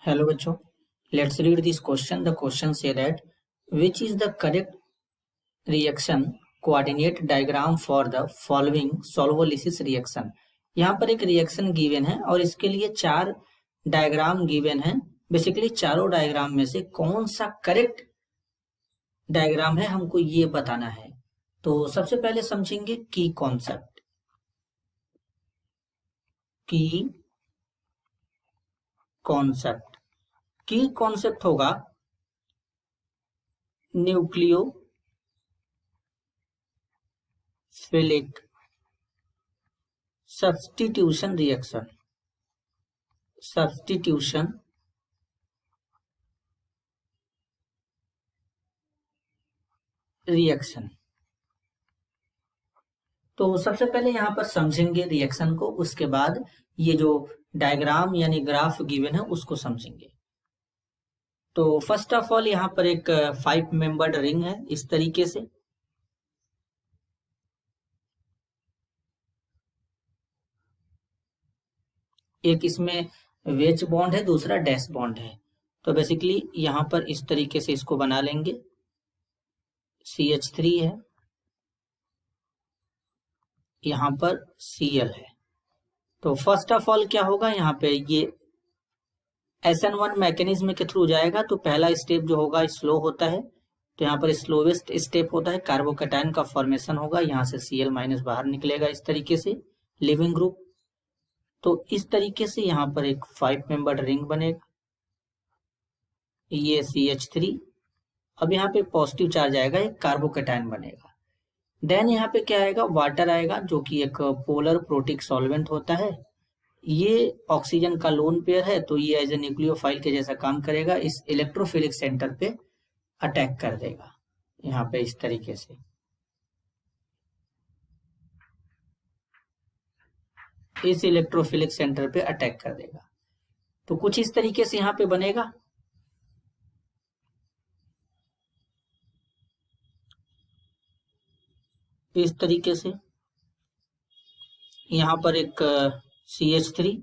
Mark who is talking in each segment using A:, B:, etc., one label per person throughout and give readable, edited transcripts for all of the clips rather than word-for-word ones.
A: Hello बच्चों, let's read this question. The question say that which is the correct reaction coordinate diagram for the following solvolysis reaction. यहाँ पर एक reaction given है और इसके लिए चार डायग्राम गिवन है. बेसिकली चारों डायग्राम में से कौन सा करेक्ट डायग्राम है हमको ये बताना है. तो सबसे पहले समझेंगे की कॉन्सेप्ट. की कॉन्सेप्ट होगा न्यूक्लियोफिलिक सब्स्टिट्यूशन रिएक्शन. तो सबसे पहले यहाँ पर समझेंगे रिएक्शन को, उसके बाद ये जो डायग्राम यानी ग्राफ गिवन है उसको समझेंगे. तो फर्स्ट ऑफ ऑल यहाँ पर एक 5 मेंबर्ड रिंग है इस तरीके से. एक इसमें वेज बॉन्ड है, दूसरा डैश बॉन्ड है. तो बेसिकली यहाँ पर इस तरीके से इसको बना लेंगे. CH3 है, यहाँ पर Cl है. तो फर्स्ट ऑफ ऑल क्या होगा, यहाँ पे ये SN1 मैकेनिज्म के थ्रू जाएगा. तो पहला स्टेप जो होगा स्लो होता है, तो यहाँ पर स्लोवेस्ट स्टेप होता है, कार्बोकैटायन का फॉर्मेशन होगा. यहाँ से Cl- बाहर निकलेगा इस तरीके से लिविंग ग्रुप. तो इस तरीके से यहाँ पर एक 5 मेंबर्ड रिंग बनेगा. ये CH3. अब यहाँ पे पॉजिटिव चार्ज आएगा, एक कार्बोकैटायन बनेगा. देन यहाँ पे क्या आएगा, वाटर आएगा जो कि एक पोलर प्रोटिक सॉल्वेंट होता है. ये ऑक्सीजन का लोन पेयर है, तो ये एज ए न्यूक्लियोफाइल के जैसा काम करेगा. इस इलेक्ट्रोफिलिक सेंटर पे अटैक कर देगा यहाँ पे इस तरीके से. इस इलेक्ट्रोफिलिक सेंटर पे अटैक कर देगा. तो कुछ इस तरीके से यहाँ पे बनेगा. इस तरीके से यहाँ पर एक CH3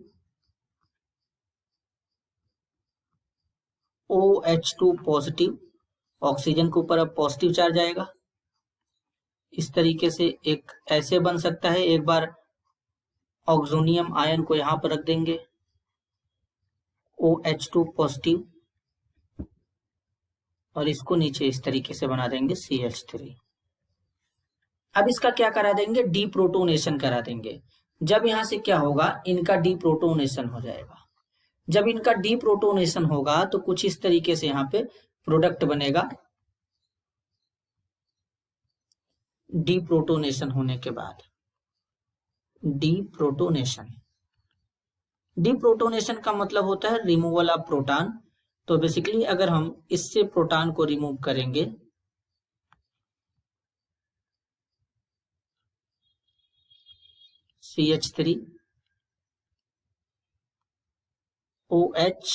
A: OH2 पॉजिटिव, ऑक्सीजन के ऊपर अब पॉजिटिव चार्ज आएगा. इस तरीके से एक ऐसे बन सकता है. एक बार ऑक्सोनियम आयन को यहाँ पर रख देंगे, OH2 पॉजिटिव, और इसको नीचे इस तरीके से बना देंगे CH3. अब इसका क्या करा देंगे, डीप्रोटोनेशन करा देंगे. जब यहां से क्या होगा, इनका डीप्रोटोनेशन हो जाएगा. जब इनका डीप्रोटोनेशन होगा तो कुछ इस तरीके से यहाँ पे प्रोडक्ट बनेगा. डीप्रोटोनेशन होने के बाद डीप्रोटोनेशन का मतलब होता है रिमूवल ऑफ प्रोटॉन. तो बेसिकली अगर हम इससे प्रोटॉन को रिमूव करेंगे, CH3 OH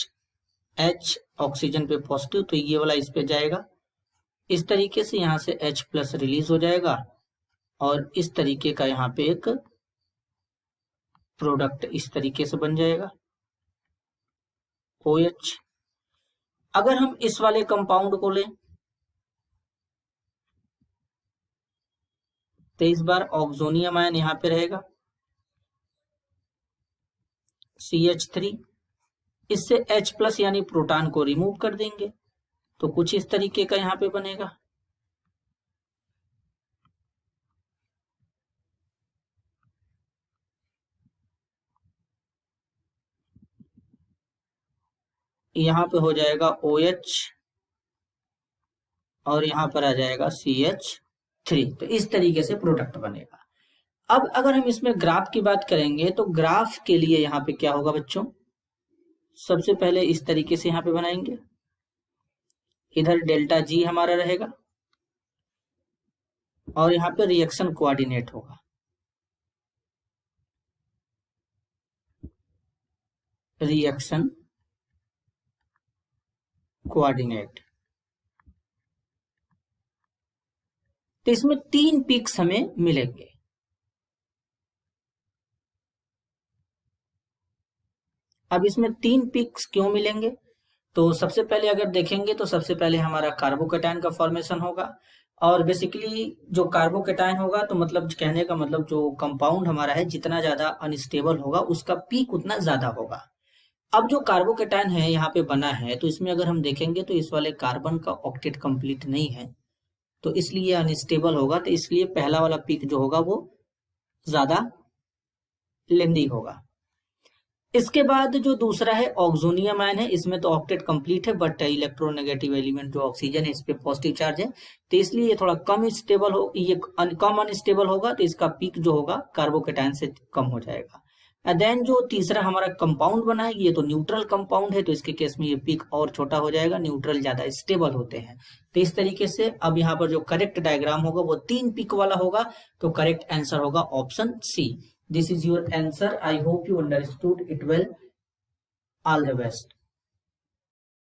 A: ऑक्सीजन पे पॉजिटिव, तो ये वाला इस पे जाएगा. इस तरीके से यहाँ से H+ रिलीज हो जाएगा और इस तरीके का यहाँ पे एक प्रोडक्ट इस तरीके से बन जाएगा OH. अगर हम इस वाले कंपाउंड को लें तो इस बार ऑक्सोनियम आयन यहाँ पे रहेगा, CH3. इससे H+ यानी प्रोटॉन को रिमूव कर देंगे, तो कुछ इस तरीके का यहाँ पे बनेगा. यहाँ पे हो जाएगा OH और यहाँ पर आ जाएगा CH3. तो इस तरीके से प्रोडक्ट बनेगा. अब अगर हम इसमें ग्राफ की बात करेंगे तो ग्राफ के लिए यहाँ पे क्या होगा बच्चों, सबसे पहले इस तरीके से यहाँ पे बनाएंगे. इधर ΔG हमारा रहेगा और यहाँ पे रिएक्शन कोऑर्डिनेट होगा. Reaction coordinate. तो इसमें 3 पिक्स हमें मिलेंगे. अब इसमें 3 पिक्स क्यों मिलेंगे, तो सबसे पहले अगर देखेंगे तो सबसे पहले हमारा कार्बोकेटायन का फॉर्मेशन होगा, और बेसिकली जो कार्बोकेटायन होगा तो मतलब कहने का मतलब जो कंपाउंड हमारा है जितना ज्यादा अनस्टेबल होगा उसका पीक उतना ज्यादा होगा। अब जो कार्बोकेटायन है यहाँ पे बना है तो इसमें अगर हम देखेंगे तो इस वाले कार्बन का ऑक्टेट कंप्लीट नहीं है, तो इसलिए अनस्टेबल होगा, तो इसलिए पहला वाला पीक जो होगा वो ज्यादा लेंदी होगा। इसके बाद जो दूसरा है ऑक्सोनियम आयन है, इसमें तो ऑक्टेट कंप्लीट है बट इलेक्ट्रोनेगेटिव एलिमेंट जो ऑक्सीजन है इस पे पॉजिटिव चार्ज है, तो इसलिए ये थोड़ा कम स्टेबल हो, ये कम अनस्टेबल होगा, तो इसका पीक जो होगा कार्बोकेटायन से कम हो जाएगा। एंड देन जो तीसरा हमारा कंपाउंड बना है ये तो न्यूट्रल कंपाउंड है, तो इसके केस में ये पीक और छोटा हो जाएगा, न्यूट्रल ज्यादा स्टेबल होते हैं। तो इस तरीके से अब यहाँ पर जो करेक्ट डायग्राम होगा वो 3 पीक वाला होगा, तो करेक्ट आंसर होगा option C. This is your answer. I hope you understood it well. All the best.